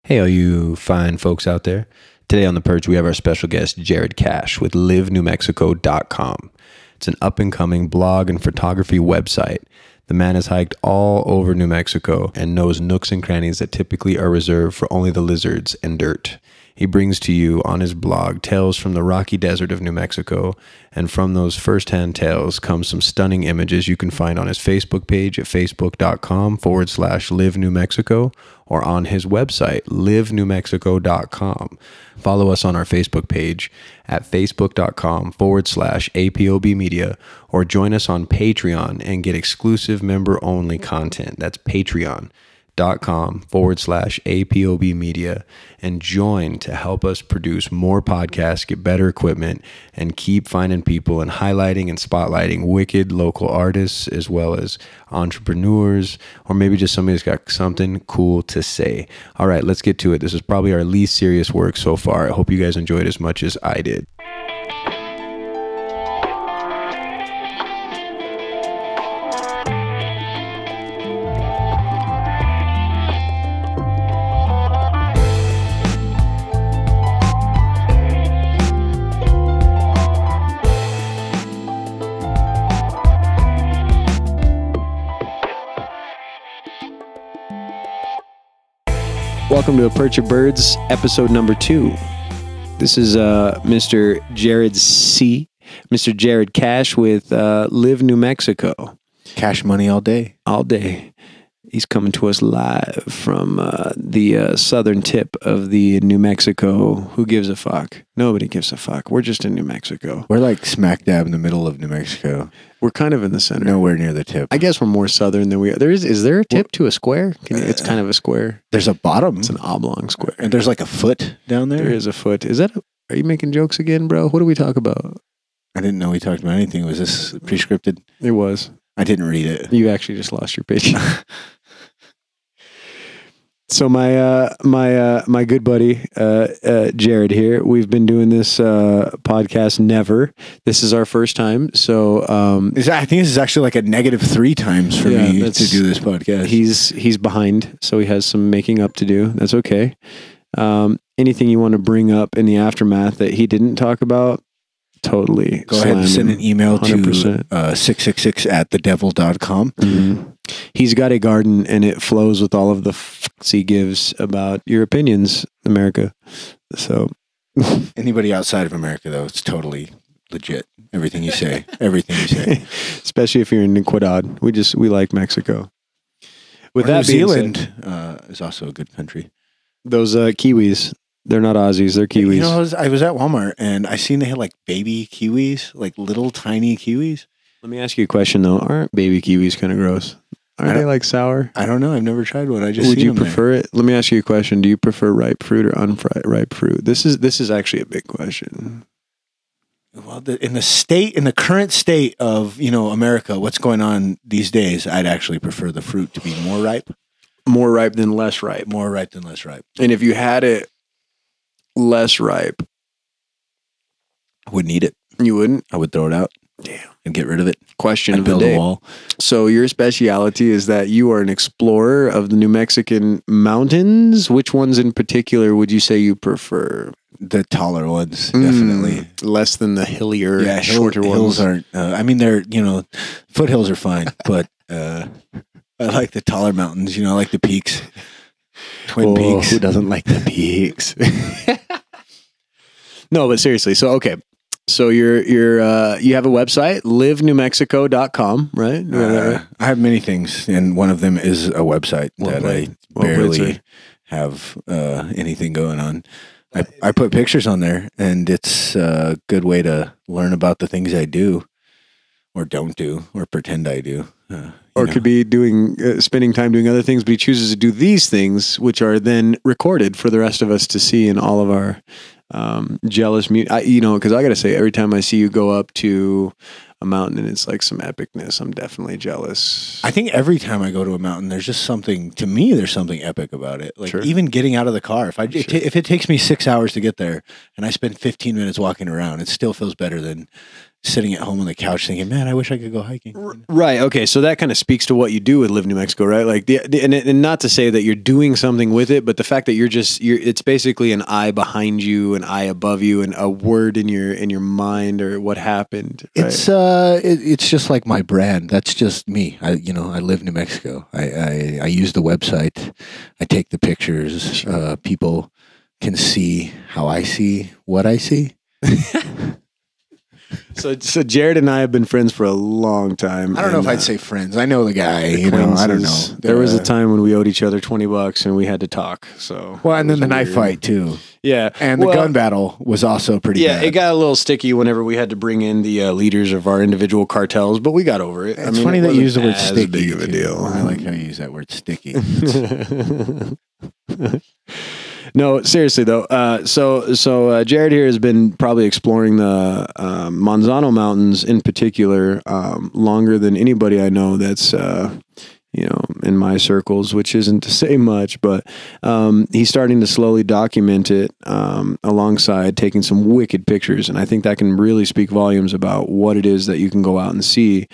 Hey, all you fine folks out there. Today on the Perch, we have our special guest, Jared Cash with livenewmexico.com. It's an up-and-coming blog and photography website. The man has hiked all over New Mexico and knows nooks and crannies that typically are reserved for only the lizards and dirt. He brings to you on his blog tales from the rocky desert of New Mexico, and from those first-hand tales comes some stunning images you can find on his Facebook page at facebook.com/livenewmexico or on his website, livenewmexico.com. Follow us on our Facebook page at facebook.com/APOB media or join us on Patreon and get exclusive member-only content. That's patreon.com/APOB media and join to help us produce more podcasts, get better equipment, and keep finding people and highlighting and spotlighting wicked local artists as well as entrepreneurs, or maybe just somebody who's got something cool to say. All right, let's get to it. This is probably our least serious work so far. I hope you guys enjoyed as much as I did. Welcome to A Perch of Birds, episode number 2. This is Mr. Jared Mr. Jared Cash with Live New Mexico. Cash money all day. All day. He's coming to us live from the southern tip of the New Mexico. Who gives a fuck? Nobody gives a fuck. We're just in New Mexico. We're like smack dab in the middle of New Mexico. We're kind of in the center. Nowhere near the tip. I guess we're more southern than we are. Is there a tip to a square? It's kind of a square. There's a bottom. It's an oblong square. And there's like a foot down there. There is a foot. Are you making jokes again, bro? What do we talk about? I didn't know we talked about anything. Was this pre-scripted? It was. I didn't read it. You actually just lost your page. So my good buddy Jared here, we've been doing this podcast never. This is our first time. So I think this is actually like a -3 times for me to do this podcast. He's behind, so he has some making up to do. That's okay. Anything you want to bring up in the aftermath that he didn't talk about? Totally. Go ahead and send an email 100%. To 666@thedevil.com. Mm-hmm. He's got a garden and it flows with all of the fucks he gives about your opinions, America. So anybody outside of America, though, it's totally legit. Everything you say. Especially if you're in Ecuador. We like Mexico. With that, New Zealand is also a good country. Those Kiwis. They're not Aussies, they're Kiwis. You know, I was at Walmart and I seen they had like baby kiwis, like little tiny kiwis. Let me ask you a question though. Aren't baby kiwis kind of gross? Aren't they like sour? I don't know. I've never tried one. Would you prefer it? Let me ask you a question. Do you prefer ripe fruit or unripe fruit? This is actually a big question. Well, in the current state of, America, what's going on these days, I'd actually prefer the fruit to be more ripe. More ripe than less ripe. More ripe than less ripe. And if you had it less ripe, I wouldn't eat it. You wouldn't? I would throw it out. Damn. And get rid of it. Question I'd of the build day. A wall. So your speciality is that you are an explorer of the New Mexican mountains. Which ones in particular would you say you prefer? The taller ones, definitely. Less than the hillier, shorter hills ones. Aren't. They're foothills are fine, but I like the taller mountains. I like the peaks. Twin Peaks. Who doesn't like the peaks? No, but seriously. So okay. So you have a website, livenewmexico.com, right? I have many things, and one of them is a website that I barely have anything going on. I put pictures on there, and it's a good way to learn about the things I do, or don't do, or pretend I do. Or could be spending time doing other things, but he chooses to do these things, which are then recorded for the rest of us to see in all of our jealous because I got to say, every time I see you go up to a mountain and it's like some epicness, I'm definitely jealous. I think every time I go to a mountain, there's just something, to me, there's something epic about it. Like even getting out of the car, if it takes me 6 hours to get there and I spend 15 minutes walking around, it still feels better than sitting at home on the couch thinking, man, I wish I could go hiking. Right. Okay. So that kind of speaks to what you do with Live New Mexico, right? Like and not to say that you're doing something with it, but the fact that it's basically an eye behind you, an eye above you, and a word in your mind or what happened. Right? It's just like my brand. That's just me. I live New Mexico. I use the website. I take the pictures. Sure. People can see how I see what I see. So Jared and I have been friends for a long time. I don't know if I'd say friends. I know the guy. I don't know. There was a time when we owed each other $20 and we had to talk. So and then the knife fight too. Yeah, and the gun battle was also pretty. Yeah, bad. It got a little sticky whenever we had to bring in the leaders of our individual cartels, but we got over it. It's funny that you use the word sticky. Big of a deal. I like how you use that word sticky. No, seriously though. So Jared here has been probably exploring the Manzano Mountains in particular longer than anybody I know. That's in my circles, which isn't to say much, but he's starting to slowly document it alongside taking some wicked pictures, and I think that can really speak volumes about what it is that you can go out and see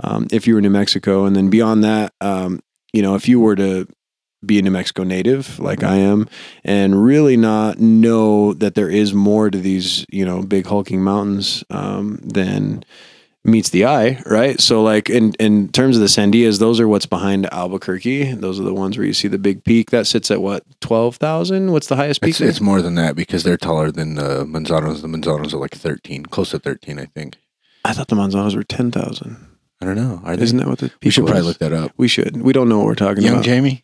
if you were in New Mexico, and then beyond that, if you were to be a New Mexico native like I am and really not know that there is more to these, big hulking mountains than meets the eye, right? So like in terms of the Sandias, those are what's behind Albuquerque. Those are the ones where you see the big peak. That sits at what, 12,000? What's the highest peak? It's more than that because they're taller than the Manzanos. The Manzanos are like 13, close to 13, I think. I thought the Manzanos were 10,000. I don't know. Isn't that what the peak We should was? probably look that up. We should. We don't know what we're talking about. Young Jamie?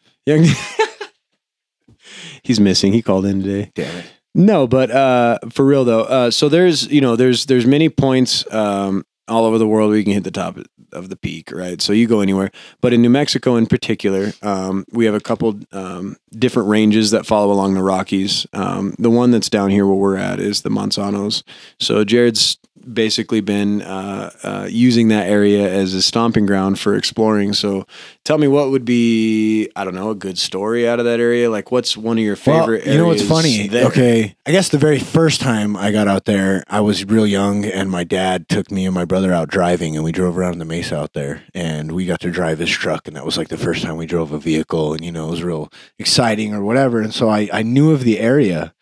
He's missing. He called in today. Damn it. No, but for real though. So there's many points all over the world where you can hit the top of the peak, right? So you go anywhere. But in New Mexico in particular, we have a couple different ranges that follow along the Rockies. The one that's down here where we're at is the Manzanos. So Jared's basically been using that area as a stomping ground for exploring. So tell me, what would be, I don't know, a good story out of that area? Like what's one of your favorite areas? You know what's funny? There? Okay. I guess the very first time I got out there, I was real young and my dad took me and my brother out driving and we drove around the mesa out there and we got to drive his truck and that was like the first time we drove a vehicle and, it was real exciting or whatever. And so I knew of the area.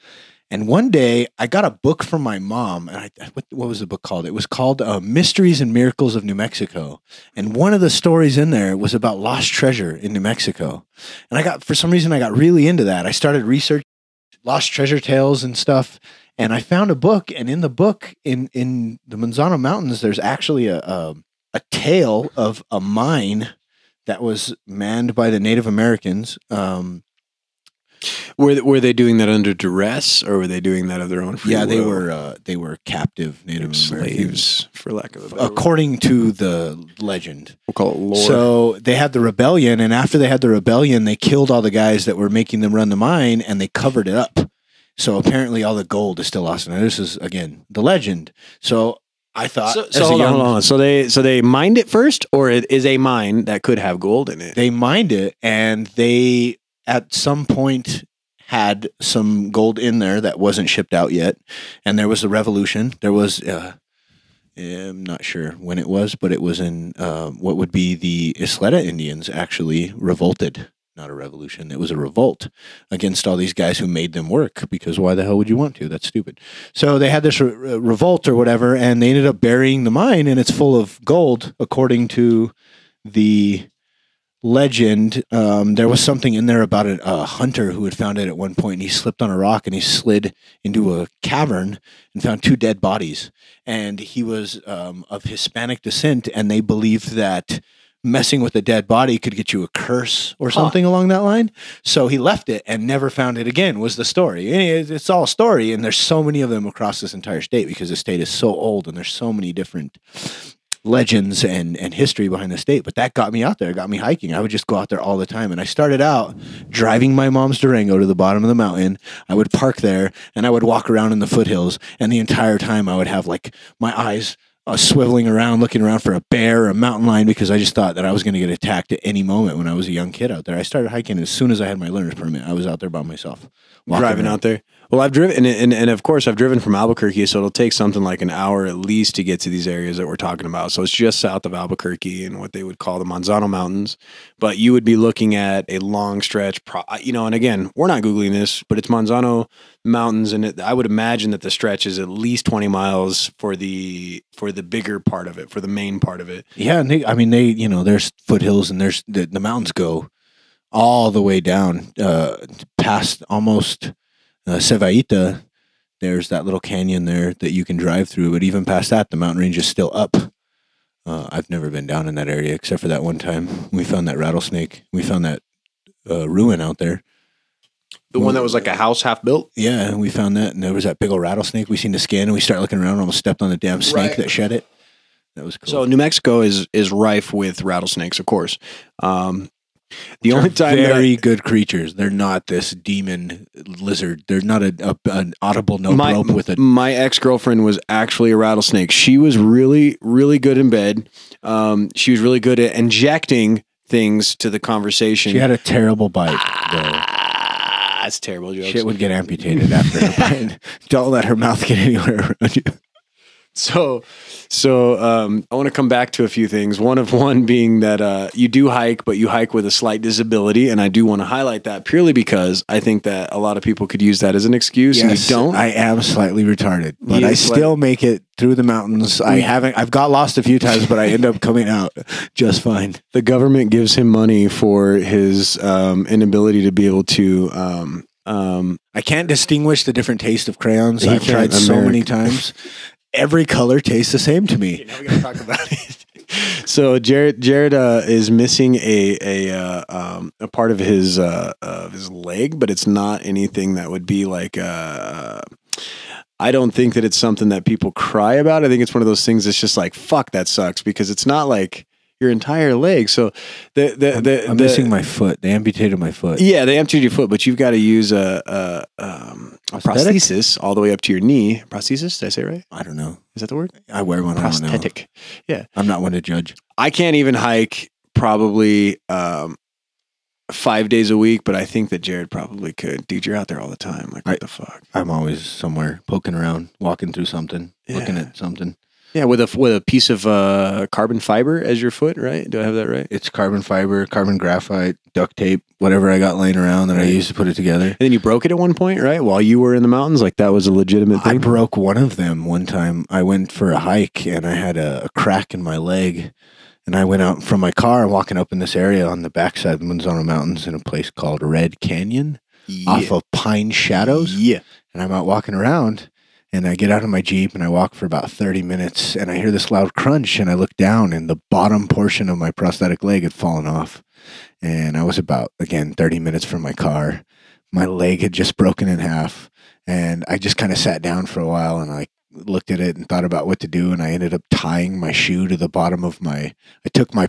And one day I got a book from my mom and what was the book called? It was called Mysteries and Miracles of New Mexico. And one of the stories in there was about lost treasure in New Mexico. And for some reason I got really into that. I started researching lost treasure tales and stuff. And I found a book, and in the book, in the Manzano Mountains, there's actually a tale of a mine that was manned by the Native Americans. Were they doing that under duress, or were they doing that of their own free will? Yeah, they were captive Native slaves, Americans, for lack of a better word. According to the legend. We'll call it lore. So they had the rebellion, and after they had the rebellion, they killed all the guys that were making them run the mine, and they covered it up. So apparently all the gold is still lost. Now this is, again, the legend. So I thought... So hold on. So they mined it first, or it is a mine that could have gold in it? They mined it, and they, at some point, had some gold in there that wasn't shipped out yet. And there was a revolution. There was... I'm not sure when it was, but it was in what would be the Isleta Indians actually revolted. Not a revolution. It was a revolt against all these guys who made them work, because why the hell would you want to? That's stupid. So they had this revolt or whatever, and they ended up burying the mine, and it's full of gold, according to the legend. There was something in there about a hunter who had found it at one point, and he slipped on a rock, and he slid into a cavern and found 2 dead bodies. And he was of Hispanic descent, and they believed that messing with a dead body could get you a curse or something along that line. So he left it and never found it again, was the story. And it's all a story, and there's so many of them across this entire state because the state is so old and there's so many different legends and history behind the state. But that got me out there. It got me hiking. I would just go out there all the time. And I started out driving my mom's Durango to the bottom of the mountain. I would park there and I would walk around in the foothills. And the entire time I would have like my eyes swiveling around, looking around for a bear or a mountain lion because I just thought that I was going to get attacked at any moment when I was a young kid out there. I started hiking as soon as I had my learner's permit. I was out there by myself. Driving out there. Well, I've driven, and of course, I've driven from Albuquerque, so it'll take something like an hour at least to get to these areas that we're talking about. So it's just south of Albuquerque and what they would call the Manzano Mountains. But you would be looking at a long stretch, and again, we're not Googling this, but it's Manzano Mountains, and I would imagine that the stretch is at least 20 miles for the bigger part of it, for the main part of it. Yeah, and there's foothills, and there's the mountains go all the way down past almost Cevaita. There's that little canyon there that you can drive through, but even past that, the mountain range is still up. I've never been down in that area except for that one time. We found that rattlesnake. We found that ruin out there. The one that was like a house half built? Yeah, and we found that, and there was that big old rattlesnake. We seen the skin, and we started looking around and almost stepped on the damn snake that shed it. That was cool. So New Mexico is rife with rattlesnakes, of course. The only time very good creatures. They're not this demon lizard. They're not an audible rope with it. My ex-girlfriend was actually a rattlesnake. She was really, really good in bed. She was really good at injecting things to the conversation. She had a terrible bite, though. That's terrible jokes. Shit would get amputated after her bite. Don't let her mouth get anywhere around you. So I want to come back to a few things. One being that you do hike, but you hike with a slight disability, and I do want to highlight that purely because I think that a lot of people could use that as an excuse, and you don't. I am slightly retarded, but I still make it through the mountains. I've got lost a few times, but I end up coming out just fine. The government gives him money for his inability to be able to. I can't distinguish the different taste of crayons. I've tried so many times. Every color tastes the same to me. Okay, now we gotta talk about it. So Jared is missing a part of his leg, but it's not anything that would be like. I don't think that it's something that people cry about. I think it's one of those things that's just like, fuck, that sucks, because it's not like your entire leg. So I'm missing my foot. They amputated my foot. Yeah, they amputated your foot, but you've got to use a prosthesis all the way up to your knee. Prosthesis? Did I say it right? I don't know. Is that the word? I wear one. Prosthetic. I don't know. Yeah. I'm not one to judge. I can't even hike probably 5 days a week, but I think that Jared probably could. Dude, you're out there all the time. Like, what the fuck? I'm always somewhere poking around, walking through something, looking at something. Yeah, with a piece of carbon fiber as your foot, right? Do I have that right? It's carbon fiber, carbon graphite, duct tape, whatever I got laying around that I used to put it together. And then you broke it at one point, right? While you were in the mountains, like that was a legitimate thing? I broke one of them one time. I went for a hike and I had a crack in my leg. And I went out from my car walking up in this area on the backside of the Manzano Mountains in a place called Red Canyon off of Pine Shadows. Yeah. And I'm out walking around. And I get out of my Jeep and I walk for about 30 minutes and I hear this loud crunch and I look down and the bottom portion of my prosthetic leg had fallen off. And I was about, again, 30 minutes from my car. My leg had just broken in half and I just kind of sat down for a while and I looked at it and thought about what to do. And I ended up tying my shoe to the bottom of I took my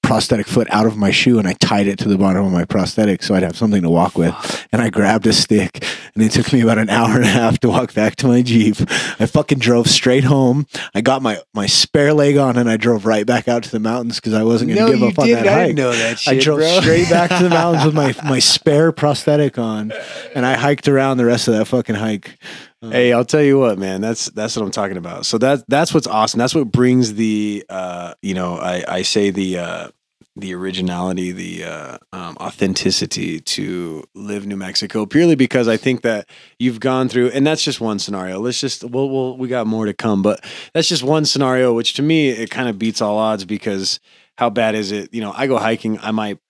prosthetic foot out of my shoe and I tied it to the bottom of my prosthetic so I'd have something to walk with. And I grabbed a stick and it took me about an hour and a half to walk back to my Jeep. I fucking drove straight home. I got my spare leg on and I drove right back out to the mountains because I wasn't going to give up on that hike. I didn't know that shit, I drove straight back to the mountains with my spare prosthetic on and I hiked around the rest of that fucking hike. Hey, I'll tell you what, man. That's what I'm talking about. So that's what's awesome. That's what brings the I say the originality, the authenticity to Live New Mexico, purely because I think that you've gone through, and that's just one scenario. We got more to come, but that's just one scenario, which to me it kind of beats all odds because how bad is it? I go hiking, I might,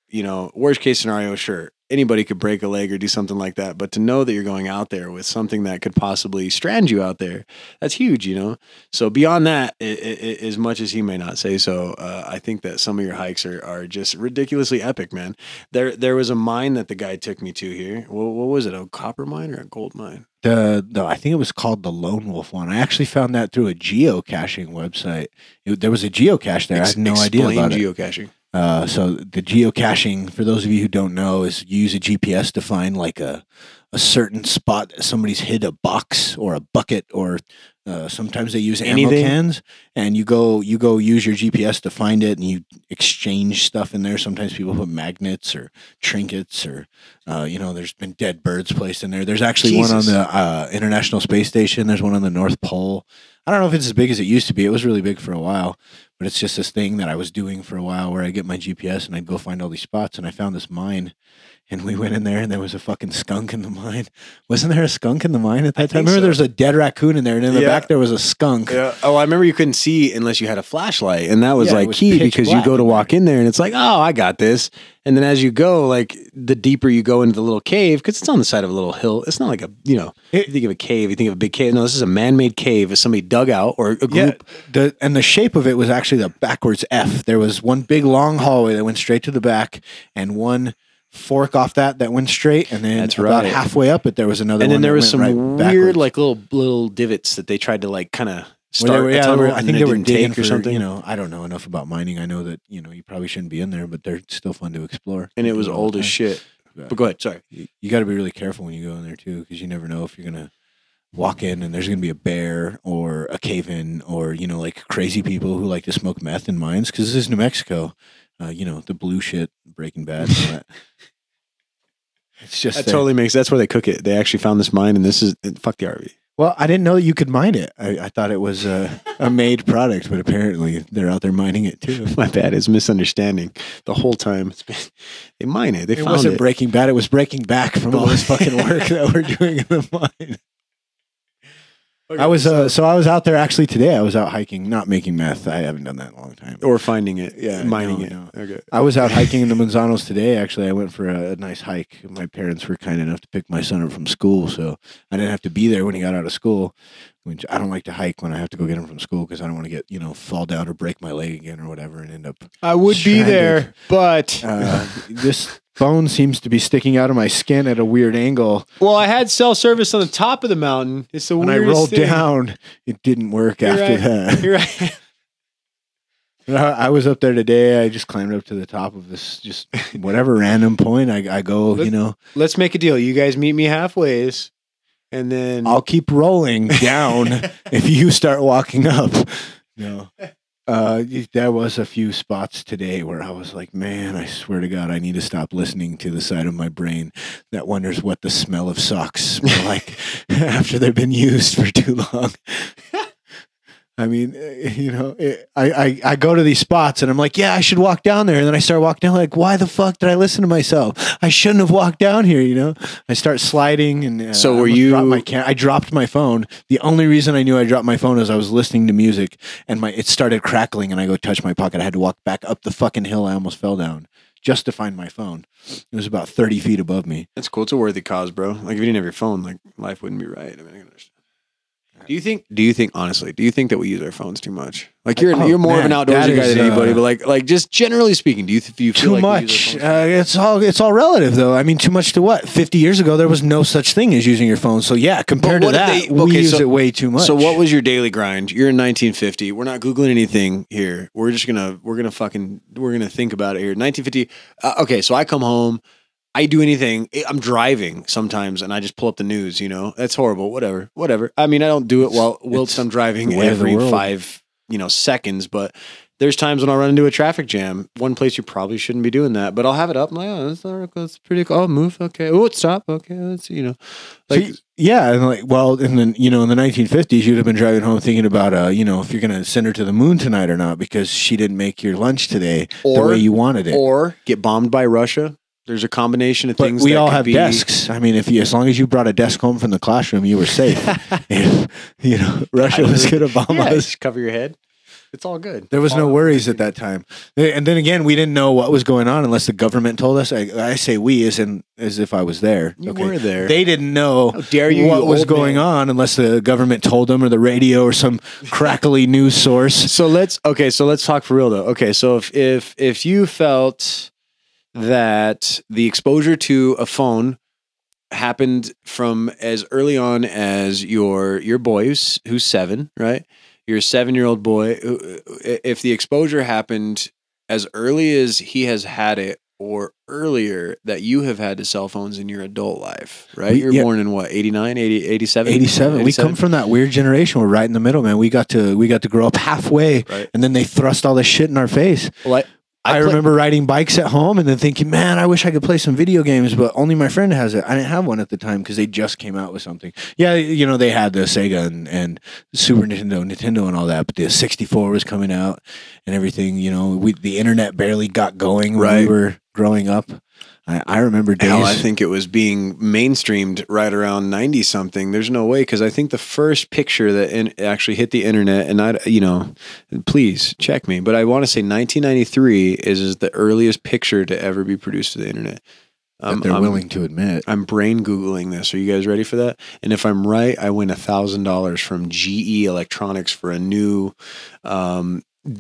worst case scenario, sure. Anybody could break a leg or do something like that. But to know that you're going out there with something that could possibly strand you out there, that's huge, So beyond that, as much as he may not say so, I think that some of your hikes are just ridiculously epic, man. There was a mine that the guy took me to here. What was it, a copper mine or a gold mine? I think it was called the Lone Wolf one. I actually found that through a geocaching website. There was a geocache there. I had no idea about geocaching. So the geocaching, for those of you who don't know, is you use a GPS to find like a a certain spot that somebody's hid a box or a bucket, or sometimes they use ammo cans, and you go use your GPS to find it, and you exchange stuff in there. Sometimes people put magnets or trinkets, or there's been dead birds placed in there. There's actually one on the International Space Station. There's one on the North Pole. I don't know if it's as big as it used to be. It was really big for a while, but it's just this thing that I was doing for a while where I get my GPS and I'd go find all these spots, and I found this mine. And we went in there, and there was a fucking skunk in the mine. Wasn't there a skunk in the mine at that time? I remember there was a dead raccoon in there, and in the back there was a skunk. Yeah. Oh, I remember you couldn't see unless you had a flashlight, and that was key because you go to walk in there, and it's like, oh, I got this. And then as you go, like the deeper you go into the little cave, because it's on the side of a little hill. It's not like you think of a cave, you think of a big cave. No, this is a man-made cave that somebody dug out, or a group. Yeah, and the shape of it was actually the backwards F. There was one big long hallway that went straight to the back, and one fork off that went straight, and then about halfway up it there was another. And then there was some weird like little divots that they tried to like kind of start. I think they were digging or something. I don't know enough about mining. I know that you probably shouldn't be in there, but they're still fun to explore. And it was old as shit. But go ahead. Sorry, you got to be really careful when you go in there too, because you never know if you're gonna walk in and there's gonna be a bear or a cave-in, or like crazy people who like to smoke meth in mines, because this is New Mexico. The blue shit, Breaking Bad. And all that. It's just that totally makes. That's where they cook it. They actually found this mine, and this is fuck the RV. Well, I didn't know that you could mine it. I thought it was a made product, but apparently they're out there mining it too. My bad. It's misunderstanding the whole time. They mine it. It wasn't Breaking Bad. It was breaking back from all this fucking work that we're doing in the mine. Okay, I was out there actually today. I was out hiking, not making meth. I haven't done that in a long time. Or finding it, mining it. No. Okay. I was out hiking in the Manzanos today. Actually, I went for a nice hike. My parents were kind enough to pick my son up from school, so I didn't have to be there when he got out of school. Which I don't like to hike when I have to go get him from school, because I don't want to get fall down or break my leg again or whatever and end up. I would stranded. Be there, but this bone seems to be sticking out of my skin at a weird angle. Well, I had cell service on the top of the mountain. It's the weirdest thing. When I rolled down, it didn't work after that. You're right. I was up there today. I just climbed up to the top of this, just whatever random point I go. Let's make a deal. You guys meet me halfway. And then I'll keep rolling down if you start walking up. There was a few spots today where I was like, man, I swear to God, I need to stop listening to the side of my brain that wonders what the smell of socks smell like after they've been used for too long. I mean, I go to these spots and I'm like, yeah, I should walk down there. And then I start walking down like, why the fuck did I listen to myself? I shouldn't have walked down here, I start sliding and so were you? I dropped my phone. The only reason I knew I dropped my phone is I was listening to music and it started crackling and I go touch my pocket. I had to walk back up the fucking hill. I almost fell down just to find my phone. It was about 30 feet above me. That's cool. It's a worthy cause, bro. Like if you didn't have your phone, like life wouldn't be right. I mean, I can understand. Do you think honestly, that we use our phones too much? Like you're more of an outdoorsy guy than anybody, but like just generally speaking, do you feel too like much? It's all relative though. I mean, too much to what? 50 years ago, there was no such thing as using your phone. So yeah, compared to that, we use it way too much. So what was your daily grind? You're in 1950. We're not Googling anything here. We're gonna think about it here. 1950. Okay, so I come home. I do anything. I'm driving sometimes, and I just pull up the news. That's horrible. Whatever. I mean, I don't do it whilst I'm driving every 5 seconds. But there's times when I'll run into a traffic jam. One place you probably shouldn't be doing that, but I'll have it up. I'm like, oh, that's pretty cool. Oh, move. Okay. Oh, stop. Okay. Let's yeah, and and then in the 1950s, you'd have been driving home thinking about if you're gonna send her to the moon tonight or not because she didn't make your lunch today the way you wanted it, or get bombed by Russia. There's a combination of things. We all have desks. I mean, as long as you brought a desk home from the classroom, you were safe. If Russia was going to bomb us, just cover your head. It's all good. There was no worries at that time. And then again, we didn't know what was going on unless the government told us. I say we as if I was there. You were there. They didn't know what was going on unless the government told them or the radio or some crackly news source. So let's talk for real though. Okay, so if you felt that the exposure to a phone happened from as early on as your boy who's 7, right? Your 7-year-old boy. If the exposure happened as early as he has had it, or earlier that you have had the cell phones in your adult life, right? You're born in what, 89, 80, 87? 87. We come from that weird generation. We're right in the middle, man. We got to grow up halfway, right? And then they thrust all this shit in our face. Well, I remember riding bikes at home and then thinking, man, I wish I could play some video games, but only my friend has it. I didn't have one at the time because they just came out with something. Yeah, you know, they had the Sega and Super Nintendo and all that, but the 64 was coming out and everything. You know, the internet barely got going when we were growing up. I remember days. Hell, I think it was being mainstreamed right around 90 something. There's no way, because I think the first picture that actually hit the internet, and please check me, but I want to say 1993 is the earliest picture to ever be produced to the internet. That they're willing to admit. I'm brain Googling this. Are you guys ready for that? And if I'm right, I win $1,000 from GE Electronics for a new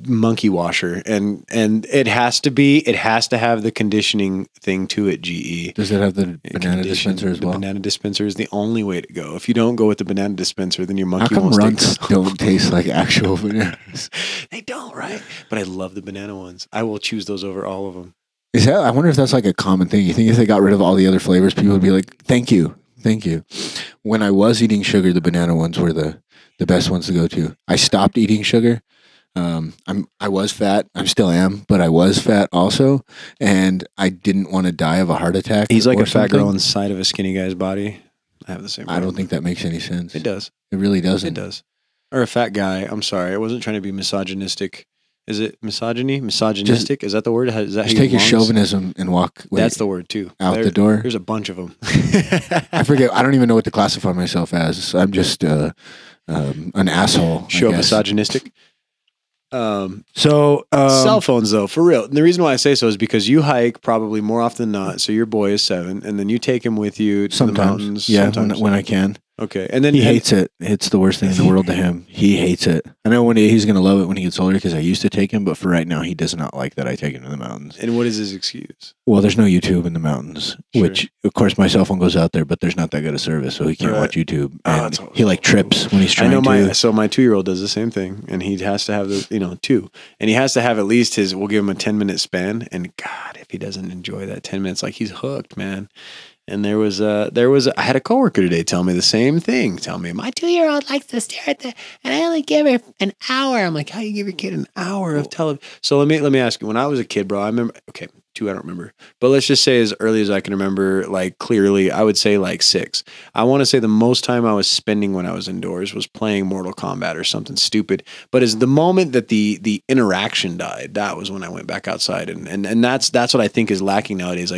monkey washer, and it has to have the conditioning thing to it. GE. Does it have the banana dispenser as well? The banana dispenser is the only way to go. If you don't go with the banana dispenser, then your monkey How come won't runts don't taste like actual bananas? They don't, right? But I love the banana ones. I will choose those over all of them. I wonder if that's like a common thing. You think if they got rid of all the other flavors, people would be like, thank you. When I was eating sugar, the banana ones were the best ones to go to. I stopped eating sugar. I was fat. I still am, but I was fat also, and I didn't want to die of a heart attack. He's like a fat girl inside of a skinny guy's body. I have the same problem. I don't think that makes any sense. It does. It really doesn't. It does. Or a fat guy. I'm sorry. I wasn't trying to be misogynistic. Is it misogyny? Misogynistic? Is that the word? Is that just take your chauvinism and walk. That's the word too. Out the door. There's a bunch of them. I forget. I don't even know what to classify myself as. I'm just an asshole. Misogynistic. Cell phones though, for real. And the reason why I say so is because you hike probably more often than not. So your boy is 7, and then you take him with you to the mountains. Yeah, when I can. Okay, and then he hates it. It's the worst thing in the world to him. He hates it. I know he's going to love it when he gets older because I used to take him, but for right now, he does not like that I take him to the mountains. And what is his excuse? Well, there's no YouTube in the mountains, which of course my cell phone goes out there, but there's not that good a service, so he can't watch YouTube. And he trips when he's trying to. So my 2-year-old does the same thing, and he has to have 2, and he has to have at least we'll give him a 10-minute span, and God, if he doesn't enjoy that 10 minutes, he's hooked, man. And I had a coworker today tell me the same thing. Tell me, my 2-year-old likes to stare at and I only give her an hour. I'm like, how do you give your kid an hour of television? So let me ask you, when I was a kid, bro, I remember, okay, 2, I don't remember. But let's just say as early as I can remember, clearly, I would say 6. I want to say the most time I was spending when I was indoors was playing Mortal Kombat or something stupid. But as the moment that the interaction died, that was when I went back outside. And that's what I think is lacking nowadays.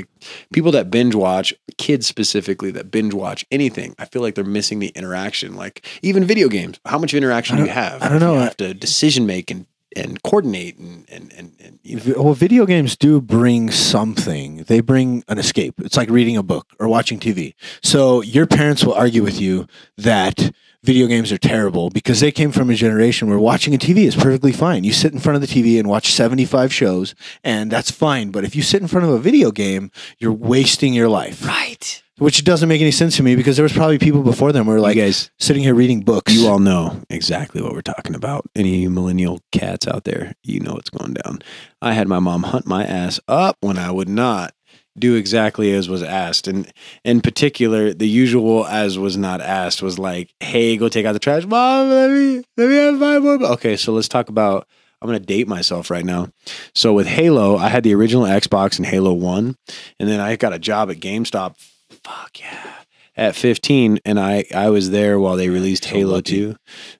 People that binge watch, kids specifically that binge watch anything, I feel like they're missing the interaction. Even video games, how much interaction do you have? I don't know. You have to decision make and coordinate and Well, video games do bring something. They bring an escape. It's like reading a book or watching TV. So your parents will argue with you that video games are terrible because they came from a generation where watching a TV is perfectly fine. You sit in front of the TV and watch 75 shows, and that's fine. But if you sit in front of a video game, you're wasting your life. Right. Which doesn't make any sense to me because there was probably people before them who were you guys sitting here reading books. You all know exactly what we're talking about. Any millennial cats out there, you know what's going down. I had my mom hunt my ass up when I would not do exactly as was asked. And in particular, the usual as was not asked was hey, go take out the trash. Mom, let me have 5 more. Okay, so let's talk about, I'm going to date myself right now. So with Halo, I had the original Xbox and Halo 1. And then I got a job at GameStop. Fuck yeah. At 15, and I was there while they released Halo 2.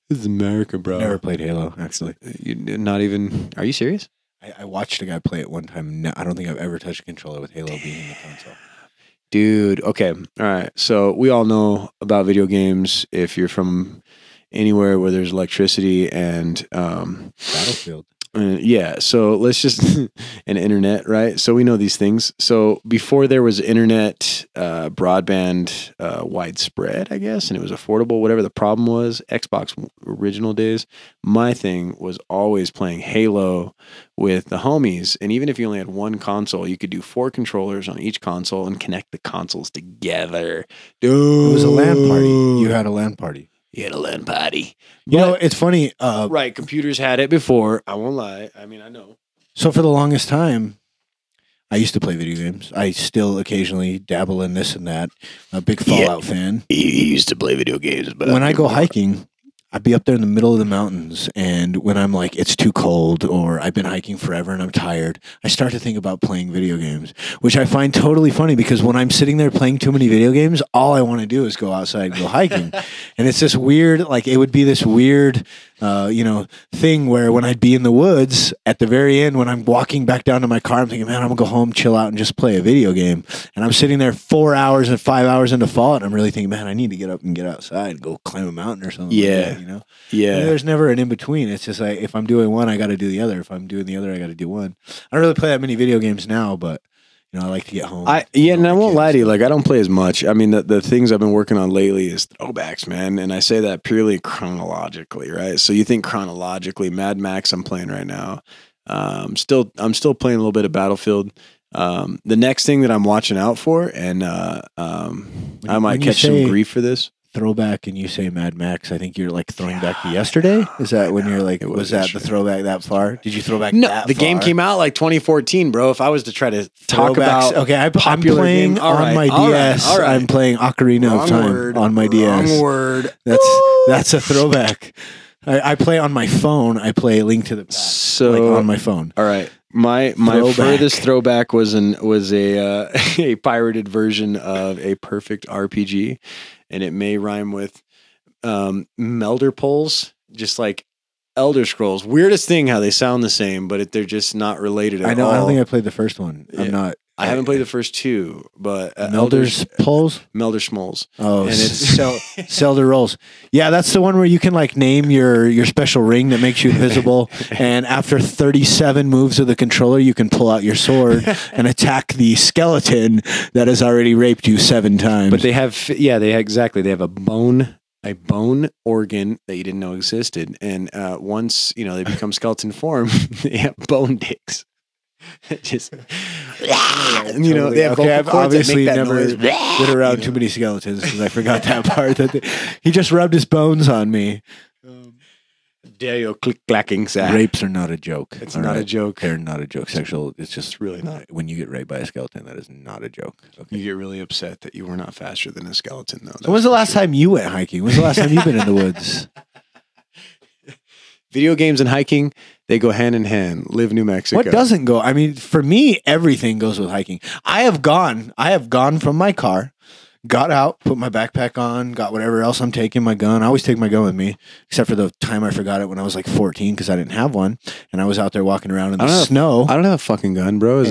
This is America, bro. Never played Halo, actually. Not even, are you serious? I watched a guy play it one time. No, I don't think I've ever touched a controller with Halo being in the console. Dude, okay. All right. So we all know about video games if you're from anywhere where there's electricity and Battlefield. Yeah, so let's just an internet, right? So we know these things. So before there was internet, broadband, widespread, I guess, and it was affordable, whatever the problem was, Xbox original days, my thing was always playing Halo with the homies. And even if you only had one console, you could do 4 controllers on each console and connect the consoles together. Dude. It was a LAN party. You had a LAN party. You had a LAN party. You know, it's funny. Right, computers had it before. I won't lie. I mean, I know. So for the longest time, I used to play video games. I still occasionally dabble in this and that. I'm a big Fallout fan. He used to play video games, but when I go hiking, I'd be up there in the middle of the mountains, and when I'm like, it's too cold, or I've been hiking forever and I'm tired, I start to think about playing video games, which I find totally funny because when I'm sitting there playing too many video games, all I want to do is go outside and go hiking. And it's this weird, like it would be this weird, thing where when I'd be in the woods at the very end, when I'm walking back down to my car, I'm thinking, man, I'm gonna go home, chill out, and just play a video game. And I'm sitting there 4 hours and 5 hours into Fallout, and I'm really thinking, man, I need to get up and get outside and go climb a mountain or something. Yeah. Like that, Yeah. And there's never an in between. It's just like if I'm doing one, I got to do the other. If I'm doing the other, I got to do one. I don't really play that many video games now, but I like to get home. And I won't lie to you. Like, I don't play as much. I mean, the things I've been working on lately is throwbacks, man. And I say that purely chronologically, right? So you think chronologically, Mad Max I'm playing right now. I'm still playing a little bit of Battlefield. The next thing that I'm watching out for, and I might catch some grief for this. Throwback, and you say Mad Max, I think you're like throwing back to yesterday. Is that when you're like, was that the throwback that far? Did you throw back that far? The game came out like 2014, bro. If I was to try to talk about I'm playing on my DS. All right. I'm playing Ocarina of Time on my DS. Wrong word. That's a throwback. I play on my phone. I play Link to the Past on my phone. All right. My furthest throwback was a pirated version of a perfect RPG, and it may rhyme with Melder Poles, just like Elder Scrolls. Weirdest thing how they sound the same, but they're just not related at all. I don't think I played the first one. Yeah. I haven't played the first two, but Melder's Poles? Melder Schmoles. Oh, and it's Zelda Rolls. Yeah, that's the one where you can like name your special ring that makes you invisible, and after 37 moves of the controller, you can pull out your sword and attack the skeleton that has already raped you 7 times. But they have a bone organ that you didn't know existed, and once they become skeleton form, they have bone dicks. Just they have I've obviously that never noise. been around too many skeletons because I forgot that part. He just rubbed his bones on me. Dare you click clacking sound. Rapes are not a joke. It's not a joke. They're not a joke. Sexual. It's just really not. When you get raped by a skeleton, that is not a joke. Okay. You get really upset that you were not faster than a skeleton, though. When was the last time you went hiking? When's the last time you've been in the woods? Video games and hiking, they go hand in hand. Live New Mexico. What doesn't go? I mean, for me, everything goes with hiking. I have gone from my car, got out, put my backpack on, got whatever else I'm taking, my gun. I always take my gun with me, except for the time I forgot it when I was like 14 because I didn't have one. And I was out there walking around in the snow. I don't have a fucking gun, bro.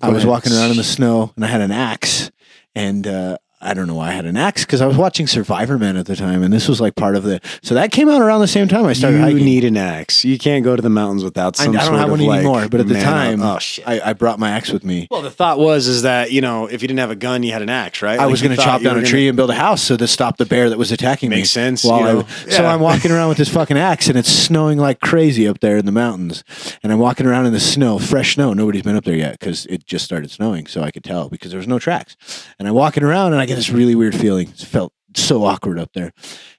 I was walking around in the snow and I had an axe. And I don't know why I had an axe because I was watching Survivor Man at the time, and this was like part of the. So that came out around the same time I started hiking. You need an axe. You can't go to the mountains without some. I don't have one anymore, but at the time, shit. I brought my axe with me. Well, the thought was that if you didn't have a gun, you had an axe, right? I was going to chop down a tree and build a house to stop the bear that was attacking me. Makes sense. So I'm walking around with this fucking axe, and it's snowing like crazy up there in the mountains, and I'm walking around in the snow, fresh snow. Nobody's been up there yet because it just started snowing, so I could tell because there was no tracks. And I'm walking around, and I get this really weird feeling. It felt so awkward up there.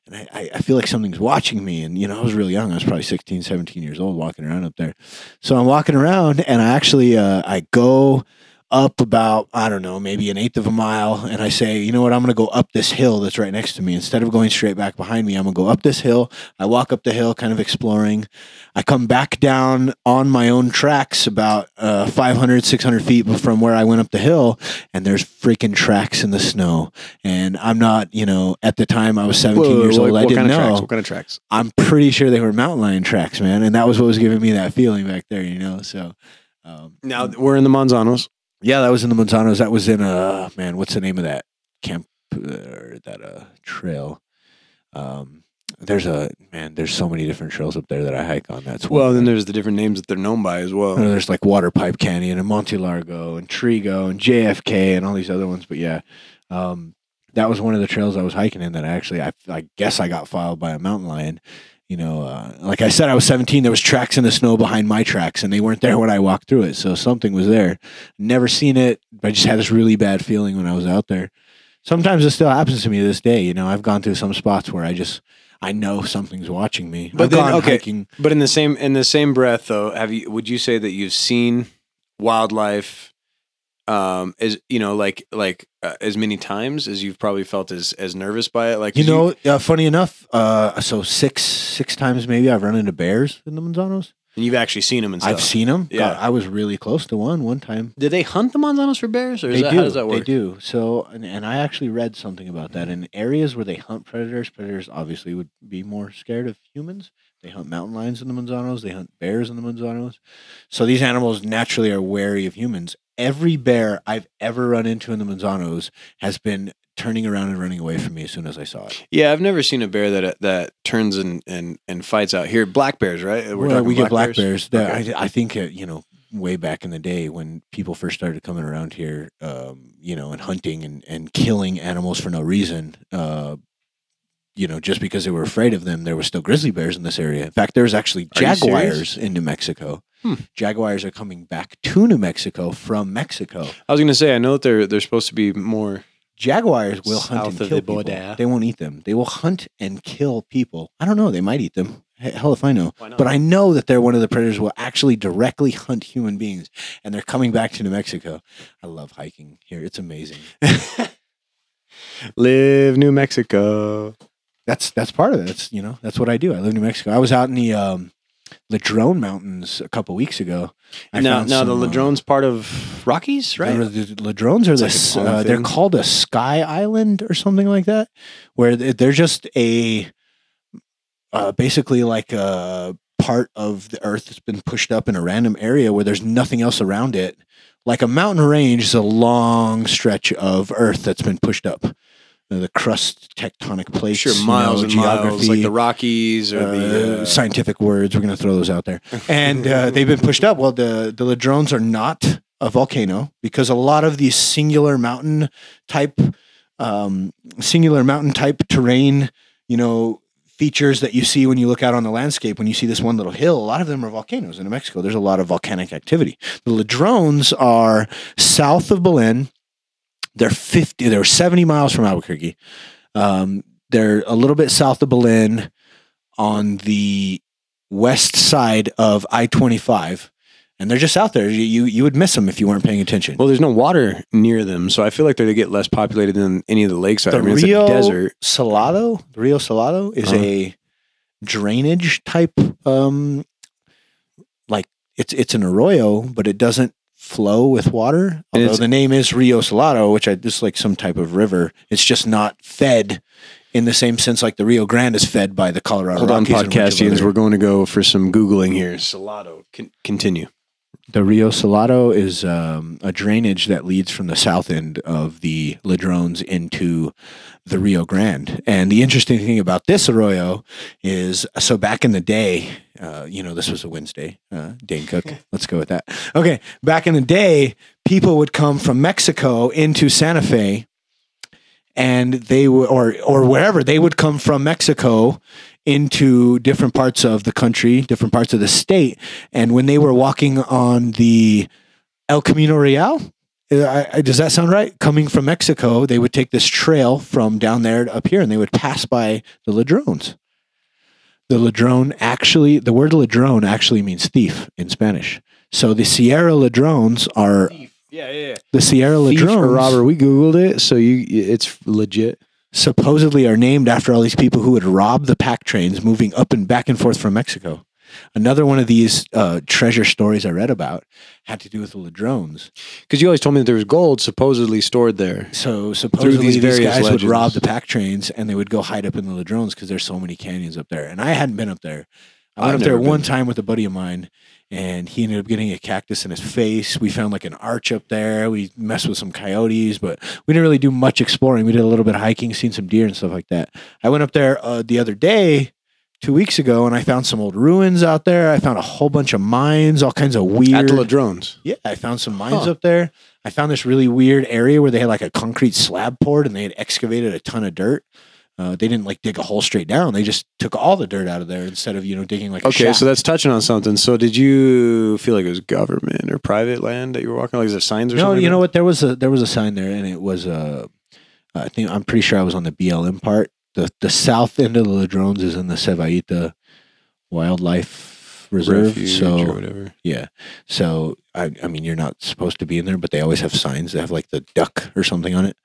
And I feel like something's watching me. And, I was really young. I was probably 16, 17 years old walking around up there. So I'm walking around and I actually, I go up about, I don't know, maybe an eighth of a mile. And I say, you know what? I'm going to go up this hill that's right next to me. Instead of going straight back behind me, I'm going to go up this hill. I walk up the hill, kind of exploring. I come back down on my own tracks about 500, 600 feet from where I went up the hill. And there's freaking tracks in the snow. And I'm not, at the time I was 17 years old. I didn't know. What kind of tracks? I'm pretty sure they were mountain lion tracks, man. And that was what was giving me that feeling back there, So now we're in the Manzanos. Yeah, that was in the Montanos. That was in what's the name of that camp trail? There's so many different trails up there that I hike on. Then there's the different names that they're known by as well. There's like Water Pipe Canyon and Monte Largo and Trigo and JFK and all these other ones. But yeah, that was one of the trails I was hiking in that I guess I got followed by a mountain lion. Like I said, I was 17. There was tracks in the snow behind my tracks, and they weren't there when I walked through it. So something was there. Never seen it. I just had this really bad feeling when I was out there. Sometimes it still happens to me to this day. I've gone through some spots where I know something's watching me. But hiking. But in the same breath, though, would you say that you've seen wildlife as as many times as you've probably felt as nervous by it? Like, funny enough, so six times maybe I've run into bears in the Manzanos. And you've actually seen them and stuff. I've seen them. Yeah. I was really close to one time. Did they hunt the Manzanos for bears, or how does that work? They do. So, and I actually read something about that. In areas where they hunt predators obviously would be more scared of humans. They hunt mountain lions in the Manzanos. They hunt bears in the Manzanos. So these animals naturally are wary of humans. Every bear I've ever run into in the Manzanos has been turning around and running away from me as soon as I saw it. Yeah, I've never seen a bear that turns and fights out here. Black bears, right? We get black bears. Okay. I think way back in the day when people first started coming around here, and hunting and killing animals for no reason. Just because they were afraid of them, there were still grizzly bears in this area. In fact, there's actually jaguars in New Mexico. Jaguars are coming back to New Mexico from Mexico. I was going to say, I know that they're supposed to be more. Jaguars will hunt and kill people. They won't eat them. They will hunt and kill people. I don't know. They might eat them. Hell if I know. But I know that they're one of the predators who will actually directly hunt human beings. And they're coming back to New Mexico. I love hiking here. It's amazing. Live New Mexico. That's part of it. That's what I do. I live in New Mexico. I was out in the Ladrone Mountains a couple weeks ago. Now the Ladrone's part of Rockies, right? The Ladrones are they're called a sky island or something like that, where they're just basically like a part of the earth that's been pushed up in a random area where there's nothing else around it. Like a mountain range is a long stretch of earth that's been pushed up. The crust tectonic plates, miles and geography, miles, like the Rockies or the scientific words. We're going to throw those out there, and they've been pushed up. Well, the Ladrones are not a volcano because a lot of these singular mountain type terrain, features that you see when you look out on the landscape. When you see this one little hill, a lot of them are volcanoes in New Mexico. There's a lot of volcanic activity. The Ladrones are south of Belen. They're 70 miles from Albuquerque. They're a little bit south of Belen on the west side of I-25. And they're just out there. You would miss them if you weren't paying attention. Well, there's no water near them, so I feel like they get less populated than any of the lakes. It's a desert. The Rio Salado is a drainage type, it's an arroyo, but it doesn't flow with water. Although the name is Rio Salado, which is like some type of river. It's just not fed in the same sense like the Rio Grande is fed by the Colorado Rockies. Hold on, podcastians. We're going to go for some Googling here. Salado. Continue. The Rio Salado is a drainage that leads from the south end of the Ladrones into the Rio Grande. And the interesting thing about this arroyo is, so back in the day, this was a Wednesday, Dane Cook. Let's go with that. Okay, back in the day, people would come from Mexico into Santa Fe, and they would, or wherever, they would come from Mexico into different parts of the country, different parts of the state. And when they were walking on the El Camino Real, does that sound right? Coming from Mexico, they would take this trail from down there to up here, and they would pass by the Ladrones. The word ladrone actually means thief in Spanish. So the Sierra Ladrones are... Thief. Yeah. The Sierra Ladrones... Robert, we Googled it, so it's legit. Supposedly are named after all these people who would rob the pack trains moving up and back and forth from Mexico. Another one of these treasure stories I read about had to do with the Ladrones. Because you always told me that there was gold supposedly stored there. So supposedly these guys legends would rob the pack trains and they would go hide up in the Ladrones because there's so many canyons up there. And I hadn't been up there. I went up there one time with a buddy of mine, and he ended up getting a cactus in his face. We found like an arch up there. We messed with some coyotes, but we didn't really do much exploring. We did a little bit of hiking, seen some deer and stuff like that. I went up there the other day, 2 weeks ago, and I found some old ruins out there. I found a whole bunch of mines, all kinds of weird... At the Ladrones? Yeah, I found some mines up there. I found this really weird area where they had like a concrete slab poured, and they had excavated a ton of dirt. They didn't like dig a hole straight down. They just took all the dirt out of there instead of, digging like a shaft. Okay, so that's touching on something. So did you feel like it was government or private land that you were walking on? Like, is there signs or something? No, you know what? There was a sign there, and it was I'm pretty sure I was on the BLM part. The south end of the Ladrones is in the Cevaita Wildlife reserve. Refuge So or whatever. yeah. So I mean, you're not supposed to be in there, but they always have signs. They have like the duck or something on it.